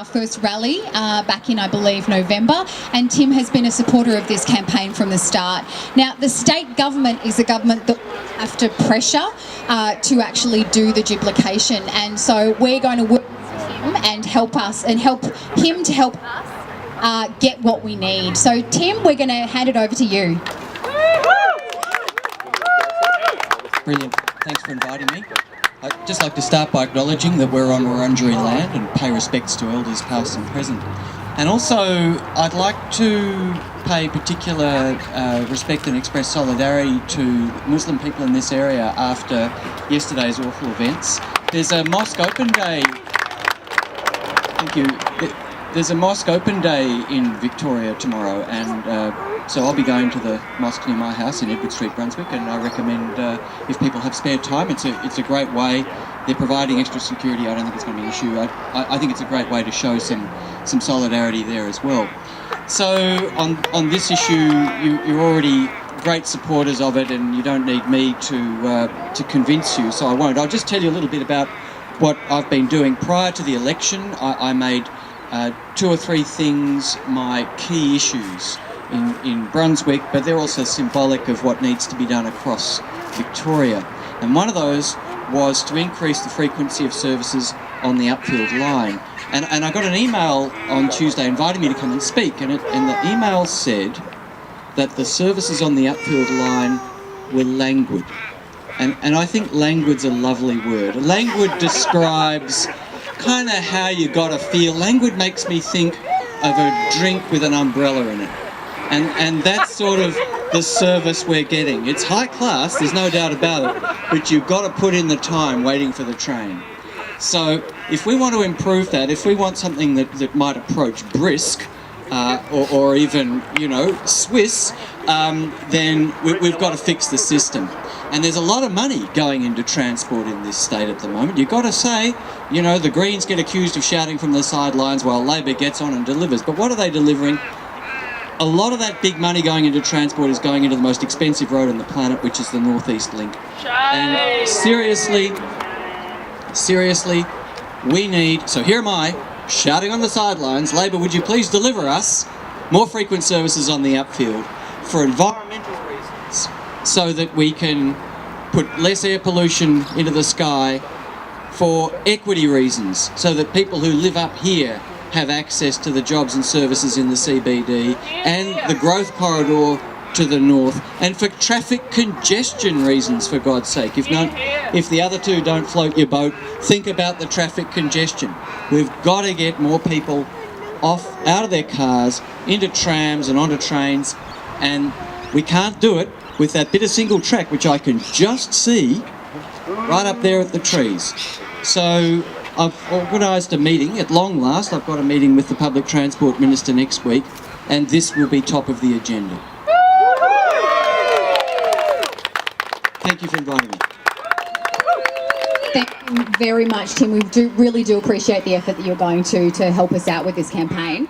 our first rally back in, I believe, November, and Tim has been a supporter of this campaign from the start. Now, the state government is a government that have to pressure to actually do the duplication, and so we're going to work with him and help us and help him to help us get what we need. So, Tim, we're going to hand it over to you. Brilliant. Thanks for inviting me. I'd just like to start by acknowledging that we're on Wurundjeri land and pay respects to elders past and present. And also, I'd like to pay particular respect and express solidarity to Muslim people in this area after yesterday's awful events. There's a mosque open day. Thank you. There's a mosque open day in Victoria tomorrow, and so I'll be going to the mosque near my house in Edward Street, Brunswick, and I recommend if people have spare time, it's a great way. They're providing extra security. I don't think it's going to be an issue. I think it's a great way to show some solidarity there as well. So on this issue, you're already great supporters of it, and you don't need me to convince you, so I won't. I'll just tell you a little bit about what I've been doing. Prior to the election, I made 2 or 3 things my key issues in Brunswick, but they're also symbolic of what needs to be done across Victoria. And one of those was to increase the frequency of services on the Upfieldline. And I got an email on Tuesday inviting me to come and speak, and the email said that the services on the Upfieldline were languid. And I think languid's a lovely word. Languid describes kind of how you gotta feel. Languid makes me think of a drink with an umbrella in it. And that's sort of the service we're getting. It's high class, there's no doubt about it, but you've got to put in the time waiting for the train. So if we want to improve that, if we want something that might approach brisk, or even, Swiss, then we've got to fix the system. And there's a lot of money going into transport in this state at the moment. You've got to say, the Greens get accused of shouting from the sidelines while Labor gets on and delivers. But what are they delivering? A lot of that big money going into transport is going into the most expensive road on the planet, which is the Northeast Link. And seriously, we need... So here am I, shouting on the sidelines, Labor, would you please deliver us more frequent services on the Upfield for environmental reasons, so that we can put less air pollution into the sky, for equity reasons, so that people who live up here have access to the jobs and services in the CBD and the growth corridor to the north, and for traffic congestion reasons, for God's sake. If the other two don't float your boat, think about the traffic congestion. We've got to get more people out of their cars, into trams and onto trains, and we can't do it with that bit of single track, which I can just see right up there at the trees. So I've organised a meeting, at long last. I've got a meeting with the Public Transport Minister next week, and this will be top of the agenda. Thank you for inviting me. Thank you very much, Tim. We really do appreciate the effort that you're going to help us out with this campaign.